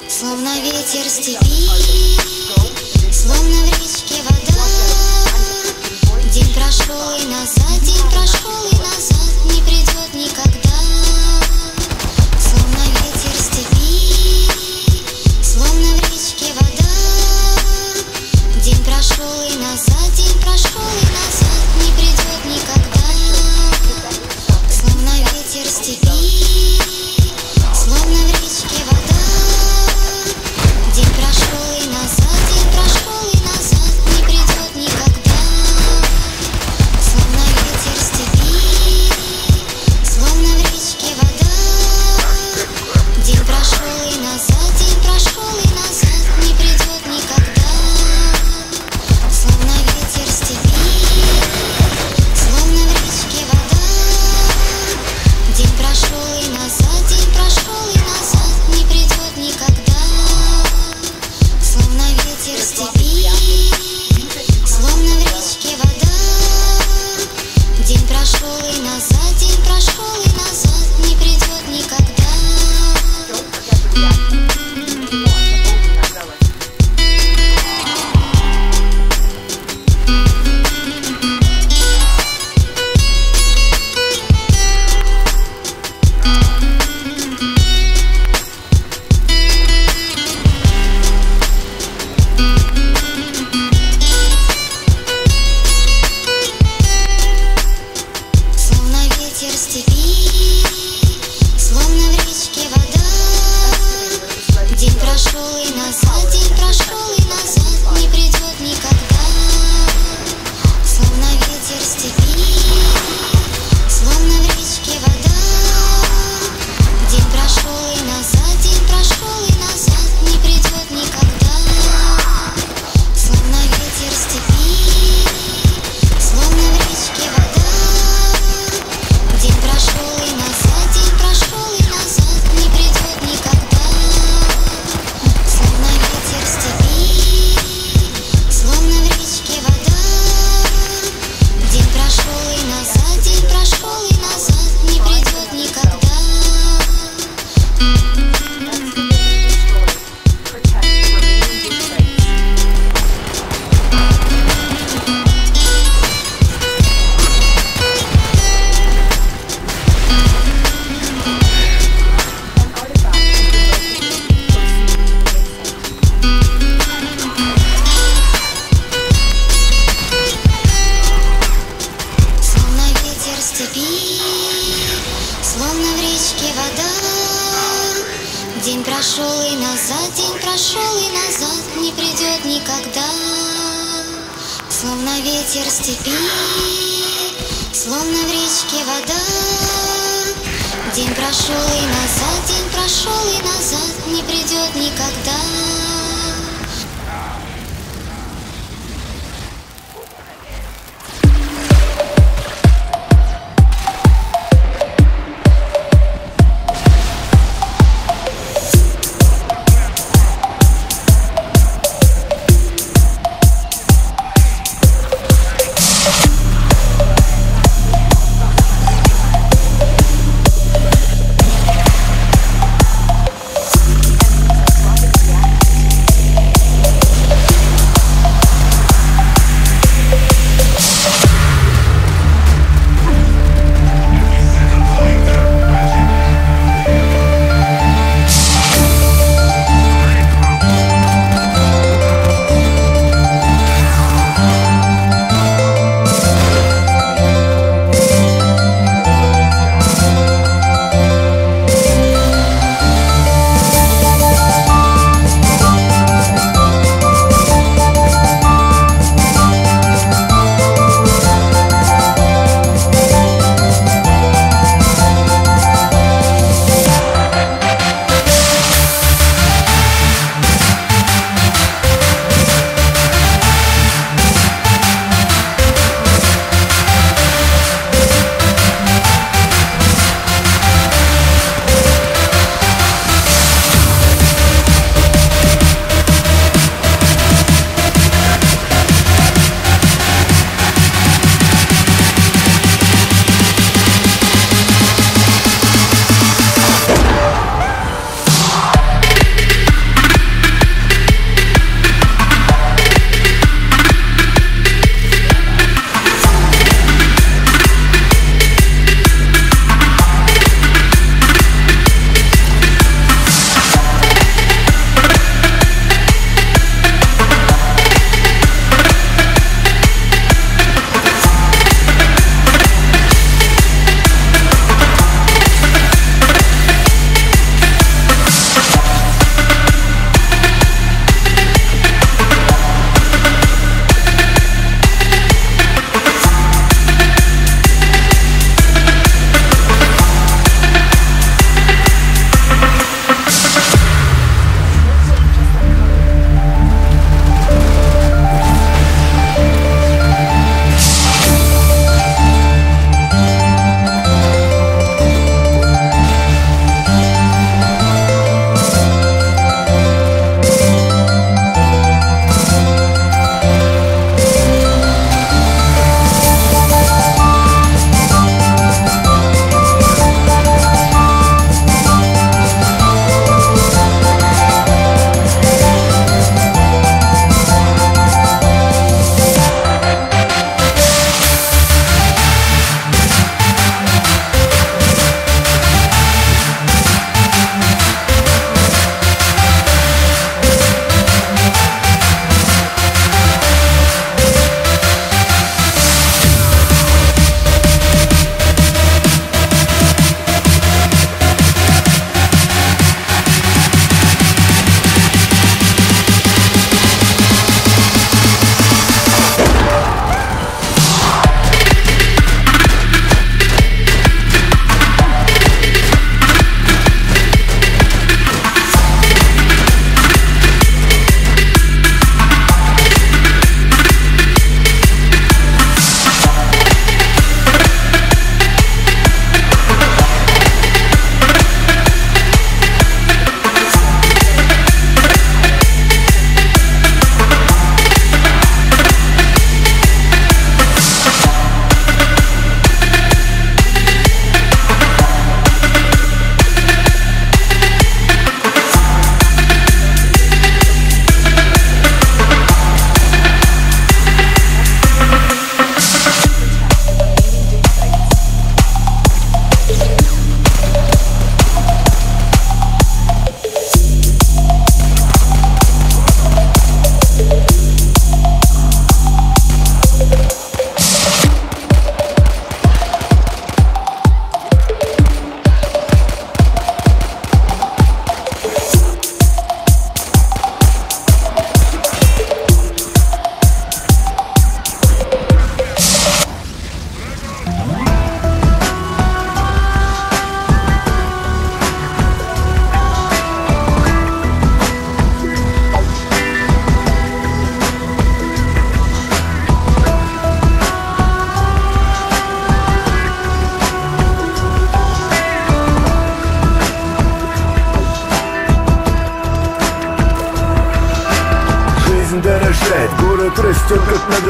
Словно ветер степи, словно в речке вода. День прошел и назад, день прошел и назад, не придет никогда. Словно ветер степи, словно в речке вода. День прошел и назад, день прошел и назад, не придет никогда. Словно ветер степи, словно в речке вода. День прошел и назад, день прошел и назад, не придет никогда. Словно ветер степи, словно в речке вода. День прошел и назад, день прошел и назад, не придет никогда. Словно ветер степи, словно в речке вода. День прошел и назад, день прошел и назад, не придет никогда. Словно ветер степи, словно в речке вода. День прошел и назад, день прошел и назад, не придет никогда. Словно ветер степи, словно в речке вода. День прошел и назад, день прошел и назад, не придет никогда. Словно ветер степи, словно в речке вода. День прошел и назад, день прошел и назад, не придет никогда. Словно ветер степи, словно в речке вода. День прошел и назад, день прошел и назад, не придет никогда. Словно ветер степи, словно в речке вода. День прошел и назад, день прошел и назад, не придет никогда. Словно ветер степи, словно в речке вода. День прошел и назад, день прошел и назад, не придет никогда. Словно ветер степи, словно в речке вода. День прошел и назад, день прошел и назад, не придет никогда.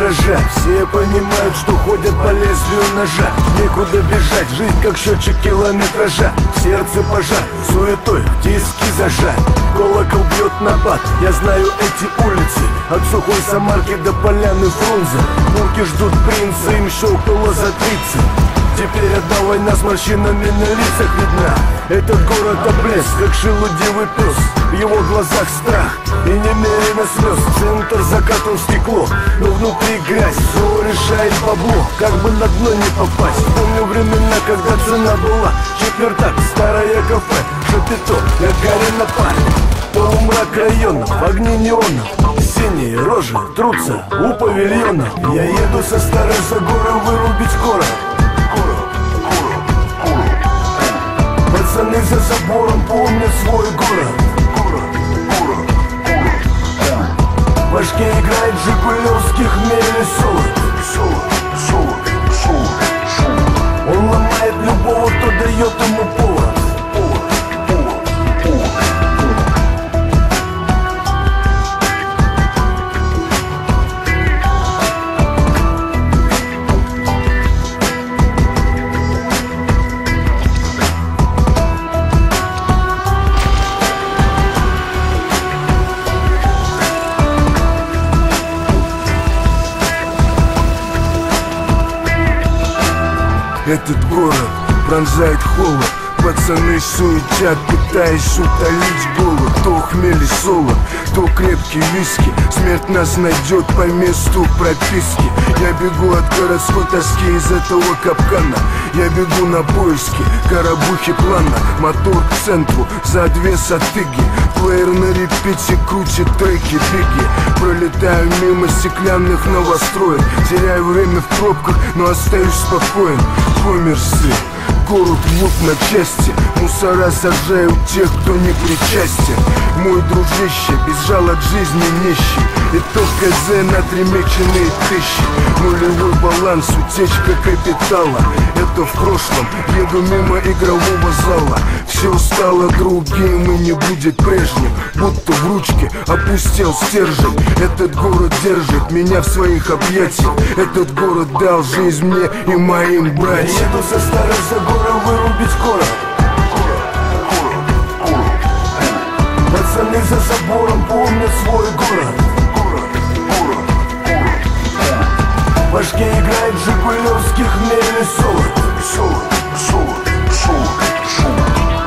дрожат. Все понимают, что ходят по лезвию ножа. Некуда бежать, жизнь как счетчик километража. В сердце пожар, суетой в диски зажат. Колокол бьет на бат, я знаю эти улицы. От сухой Самарки до поляны Фрунзе. Бурки ждут принца, им щелкнуло за 30. Теперь одна война с морщинами на лицах видна. Этот город облез, как шелудивый пес. В его глазах страх и немерено слез. Центр закатан в стекло, но внутри грязь. Все решает бабло, как бы на дно не попасть. Помню времена, когда цена была четвертак. Старое кафе, шапито, Гагарина парк. Полумрак районов, огни неонов. Синие рожи трутся у павильонов. Я еду со Старой Загоры вырубить город. Пацаны за забором помнят свой город. В башке играет жигулевский хмель и солод. Он ломает любого, кто дает ему повод. Этот город пронзает холод. Пацаны суетят, пытаясь утолить голод. То хмель и солод, то крепкий виски. Смерть нас найдет по месту прописки. Я бегу от городской тоски из этого капкана. Я бегу на поиски коробухи плана. Мотор к центру, за 2 сатыги. Плеер на репите крутит треки биги. Пролетаю мимо стеклянных новостроек. Теряю время в пробках, но остаюсь спокоен. Коммерсы город рвут на части. Мусора сажают тех, кто не причастен. Мой дружище бежал от жизни нищий. Итог КЗ на 3 меченые тысячи. Нулевой баланс, утечка капитала. Это в прошлом, еду мимо игрового зала. Все стало другим и не будет прежним. Будто в ручке опустел стержень. Этот город держит меня в своих объятиях. Этот город дал жизнь мне и моим братьям. Еду со Старой Загоры вырубить город. Пацаны за забором помнят свой город. В башке играет жигулевский хмель и солод.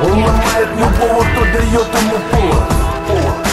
Он ломает любого, кто дает ему повод.